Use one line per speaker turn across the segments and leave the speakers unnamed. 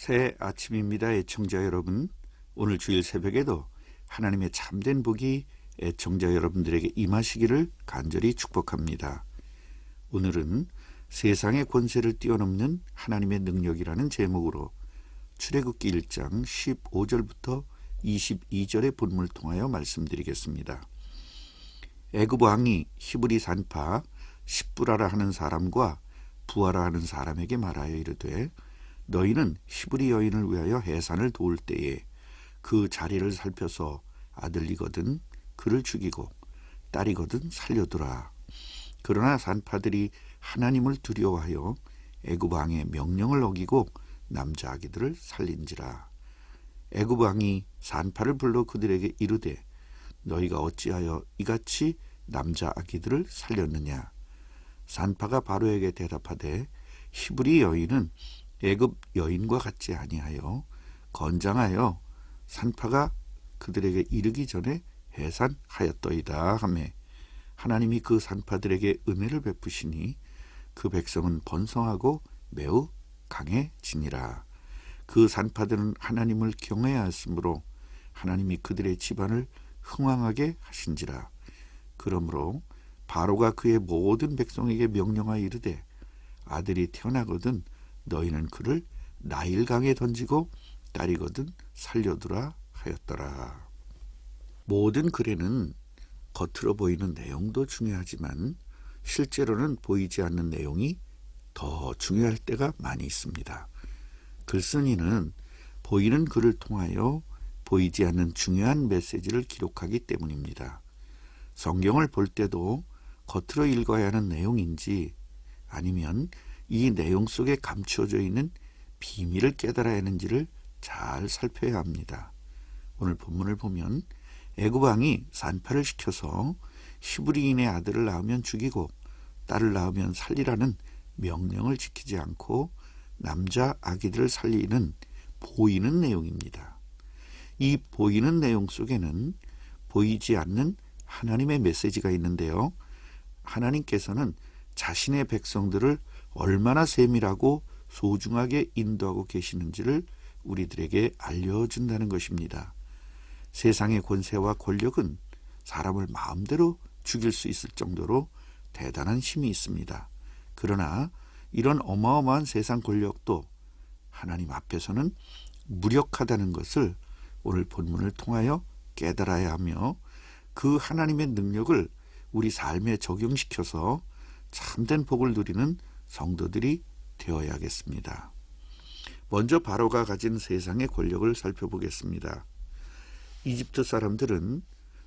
새 아침입니다. 애청자 여러분, 오늘 주일 새벽에도 하나님의 참된 복이 애청자 여러분들에게 임하시기를 간절히 축복합니다. 오늘은 세상의 권세를 뛰어넘는 하나님의 능력이라는 제목으로 출애굽기 1장 15절부터 22절의 본문을 통하여 말씀드리겠습니다. 애굽 왕이 히브리 산파 십부라라 하는 사람과 부하라 하는 사람에게 말하여 이르되, 너희는 히브리 여인을 위하여 해산을 도울 때에 그 자리를 살펴서 아들이거든 그를 죽이고 딸이거든 살려두라. 그러나 산파들이 하나님을 두려워하여 애굽 왕의 명령을 어기고 남자 아기들을 살린지라. 애굽 왕이 산파를 불러 그들에게 이르되, 너희가 어찌하여 이같이 남자 아기들을 살렸느냐? 산파가 바로에게 대답하되, 히브리 여인은 애굽 여인과 같지 아니하여 건장하여 산파가 그들에게 이르기 전에 해산하였더이다 하매, 하나님이 그 산파들에게 은혜를 베푸시니 그 백성은 번성하고 매우 강해지니라. 그 산파들은 하나님을 경외하였으므로 하나님이 그들의 집안을 흥왕하게 하신지라. 그러므로 바로가 그의 모든 백성에게 명령하여 이르되, 아들이 태어나거든 너희는 그를 나일강에 던지고 딸이거든 살려두라 하였더라. 모든 글에는 겉으로 보이는 내용도 중요하지만 실제로는 보이지 않는 내용이 더 중요할 때가 많이 있습니다. 글쓴이는 보이는 글을 통하여 보이지 않는 중요한 메시지를 기록하기 때문입니다. 성경을 볼 때도 겉으로 읽어야 하는 내용인지 아니면 이 내용 속에 감추어져 있는 비밀을 깨달아야 하는지를 잘 살펴야 합니다. 오늘 본문을 보면 애굽 왕이 산파를 시켜서 히브리인의 아들을 낳으면 죽이고 딸을 낳으면 살리라는 명령을 지키지 않고 남자 아기들을 살리는 보이는 내용입니다. 이 보이는 내용 속에는 보이지 않는 하나님의 메시지가 있는데요. 하나님께서는 자신의 백성들을 얼마나 세밀하고 소중하게 인도하고 계시는지를 우리들에게 알려준다는 것입니다. 세상의 권세와 권력은 사람을 마음대로 죽일 수 있을 정도로 대단한 힘이 있습니다. 그러나 이런 어마어마한 세상 권력도 하나님 앞에서는 무력하다는 것을 오늘 본문을 통하여 깨달아야 하며, 그 하나님의 능력을 우리 삶에 적용시켜서 참된 복을 누리는 성도들이 되어야겠습니다. 먼저 바로가 가진 세상의 권력을 살펴보겠습니다. 이집트 사람들은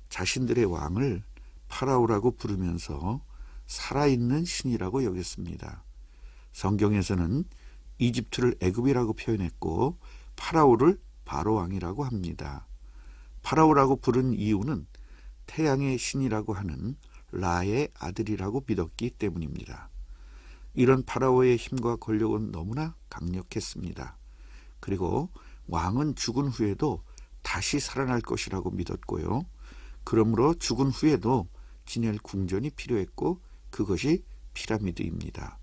자신들의 왕을 파라오라고 부르면서 살아있는 신이라고 여겼습니다. 성경에서는 이집트를 애굽이라고 표현했고 파라오를 바로왕이라고 합니다. 파라오라고 부른 이유는 태양의 신이라고 하는 라의 아들이라고 믿었기 때문입니다. 이런 파라오의 힘과 권력은 너무나 강력했습니다. 그리고 왕은 죽은 후에도 다시 살아날 것이라고 믿었고요. 그러므로 죽은 후에도 지낼 궁전이 필요했고 그것이 피라미드입니다.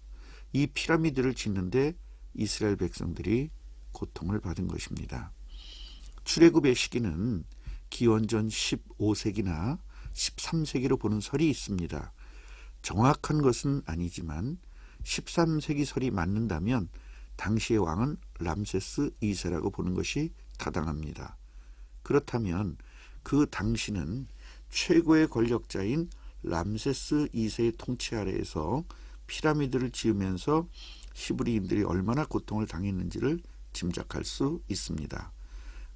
이 피라미드를 짓는데 이스라엘 백성들이 고통을 받은 것입니다. 출애굽의 시기는 기원전 15세기나 13세기로 보는 설이 있습니다. 정확한 것은 아니지만 13세기 설이 맞는다면 당시의 왕은 람세스 2세라고 보는 것이 타당합니다. 그렇다면 그 당시는 최고의 권력자인 람세스 2세의 통치 아래에서 피라미드를 지으면서 히브리인들이 얼마나 고통을 당했는지를 짐작할 수 있습니다.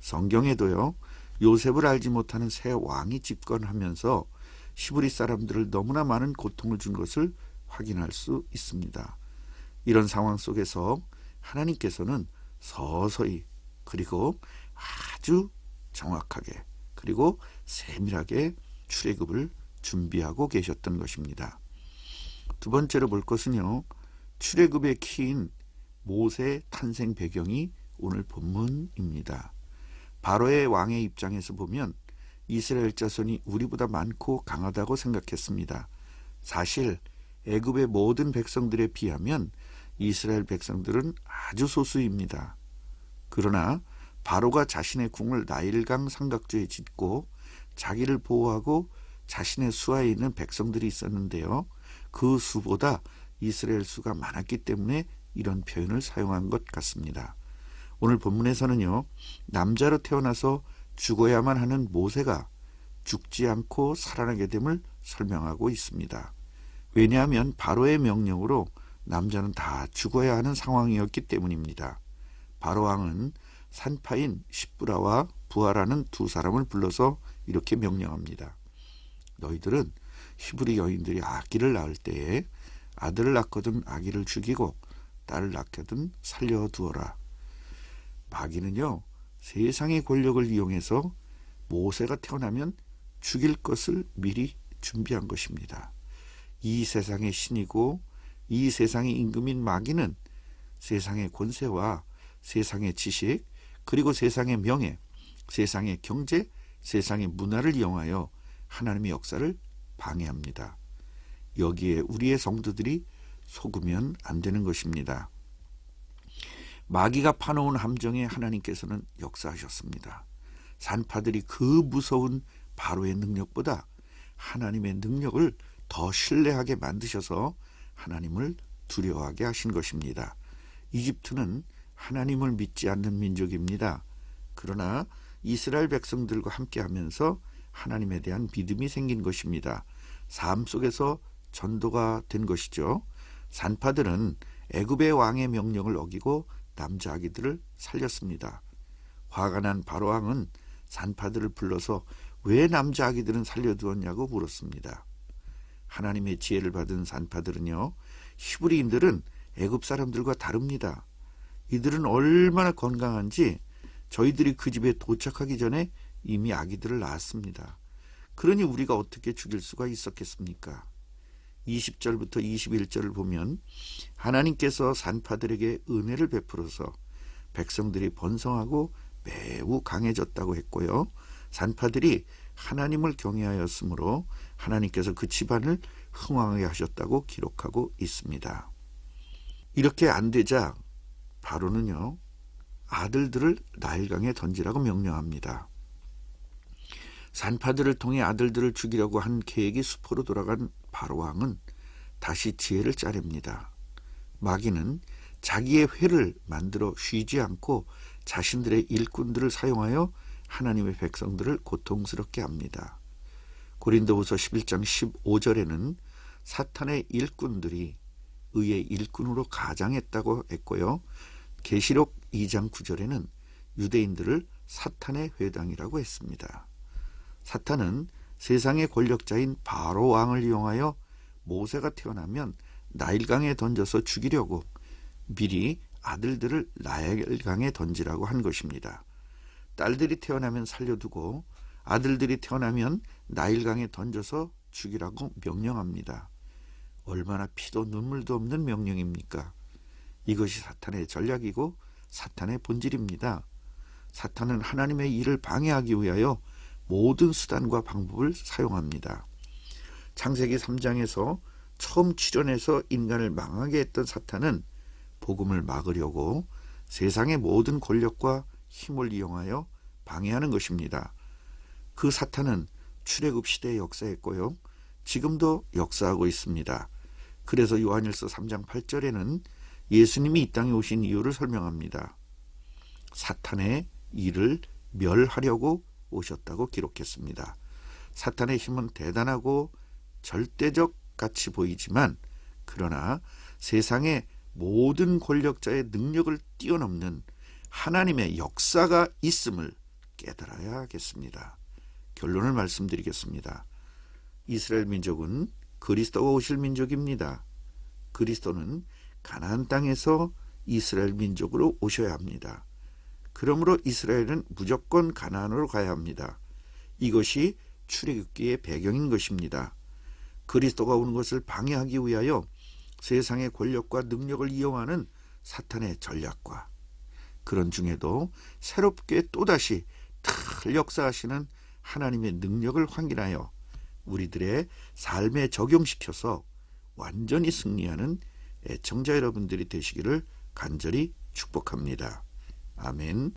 성경에도요, 요셉을 알지 못하는 새 왕이 집권하면서 히브리 사람들을 너무나 많은 고통을 준 것을 확인할 수 있습니다. 이런 상황 속에서 하나님께서는 서서히 그리고 아주 정확하게 그리고 세밀하게 출애굽을 준비하고 계셨던 것입니다. 두 번째로 볼 것은요, 출애굽의 키인 모세의 탄생 배경이 오늘 본문입니다. 바로의 왕의 입장에서 보면 이스라엘 자손이 우리보다 많고 강하다고 생각했습니다. 사실 애굽의 모든 백성들에 비하면 이스라엘 백성들은 아주 소수입니다. 그러나 바로가 자신의 궁을 나일강 삼각주에 짓고 자기를 보호하고 자신의 수하에 있는 백성들이 있었는데요. 그 수보다 이스라엘 수가 많았기 때문에 이런 표현을 사용한 것 같습니다. 오늘 본문에서는요, 남자로 태어나서 죽어야만 하는 모세가 죽지 않고 살아나게 됨을 설명하고 있습니다. 왜냐하면 바로의 명령으로 남자는 다 죽어야 하는 상황이었기 때문입니다. 바로 왕은 산파인 십브라와 부하라는 두 사람을 불러서 이렇게 명령합니다. 너희들은 히브리 여인들이 아기를 낳을 때에 아들을 낳거든 아기를 죽이고 딸을 낳거든 살려두어라. 마귀는요, 세상의 권력을 이용해서 모세가 태어나면 죽일 것을 미리 준비한 것입니다. 이 세상의 신이고 이 세상의 임금인 마귀는 세상의 권세와 세상의 지식, 그리고 세상의 명예, 세상의 경제, 세상의 문화를 이용하여 하나님의 역사를 방해합니다. 여기에 우리의 성도들이 속으면 안 되는 것입니다. 마귀가 파놓은 함정에 하나님께서는 역사하셨습니다. 산파들이 그 무서운 바로의 능력보다 하나님의 능력을 더 신뢰하게 만드셔서 하나님을 두려워하게 하신 것입니다. 이집트는 하나님을 믿지 않는 민족입니다. 그러나 이스라엘 백성들과 함께하면서 하나님에 대한 믿음이 생긴 것입니다. 삶 속에서 전도가 된 것이죠. 산파들은 애굽의 왕의 명령을 어기고 남자 아기들을 살렸습니다. 화가 난 바로 왕은 산파들을 불러서 왜 남자 아기들은 살려두었냐고 물었습니다. 하나님의 지혜를 받은 산파들은요, 히브리인들은 애굽 사람들과 다릅니다. 이들은 얼마나 건강한지 저희들이 그 집에 도착하기 전에 이미 아기들을 낳았습니다. 그러니 우리가 어떻게 죽일 수가 있었겠습니까? 20절부터 21절을 보면 하나님께서 산파들에게 은혜를 베풀어서 백성들이 번성하고 매우 강해졌다고 했고요. 산파들이 하나님을 경외하였으므로 하나님께서 그 집안을 흥왕하게 하셨다고 기록하고 있습니다. 이렇게 안 되자 바로는요, 아들들을 나일강에 던지라고 명령합니다. 산파들을 통해 아들들을 죽이려고 한 계획이 수포로 돌아간 바로 왕은 다시 지혜를 짜냅니다. 마귀는 자기의 회를 만들어 쉬지 않고 자신들의 일꾼들을 사용하여 하나님의 백성들을 고통스럽게 합니다. 고린도후서 11장 15절에는 사탄의 일꾼들이 의의 일꾼으로 가장했다고 했고요. 계시록 2장 9절에는 유대인들을 사탄의 회당이라고 했습니다. 사탄은 세상의 권력자인 바로 왕을 이용하여 모세가 태어나면 나일강에 던져서 죽이려고 미리 아들들을 나일강에 던지라고 한 것입니다. 딸들이 태어나면 살려두고 아들들이 태어나면 나일강에 던져서 죽이라고 명령합니다. 얼마나 피도 눈물도 없는 명령입니까? 이것이 사탄의 전략이고 사탄의 본질입니다. 사탄은 하나님의 일을 방해하기 위하여 모든 수단과 방법을 사용합니다. 창세기 3장에서 처음 출현해서 인간을 망하게 했던 사탄은 복음을 막으려고 세상의 모든 권력과 힘을 이용하여 방해하는 것입니다. 그 사탄은 출애굽 시대에 역사했고요. 지금도 역사하고 있습니다. 그래서 요한일서 3장 8절에는 예수님이 이 땅에 오신 이유를 설명합니다. 사탄의 일을 멸하려고 오셨다고 기록했습니다. 사탄의 힘은 대단하고 절대적 같이 보이지만 그러나 세상의 모든 권력자의 능력을 뛰어넘는 하나님의 역사가 있음을 깨달아야 하겠습니다. 결론을 말씀드리겠습니다. 이스라엘 민족은 그리스도가 오실 민족입니다. 그리스도는 가나안 땅에서 이스라엘 민족으로 오셔야 합니다. 그러므로 이스라엘은 무조건 가나안으로 가야 합니다. 이것이 출애굽기의 배경인 것입니다. 그리스도가 오는 것을 방해하기 위하여 세상의 권력과 능력을 이용하는 사탄의 전략과 그런 중에도 새롭게 또다시 늘 역사하시는 하나님의 능력을 확인하여 우리들의 삶에 적용시켜서 완전히 승리하는 애청자 여러분들이 되시기를 간절히 축복합니다. 아멘.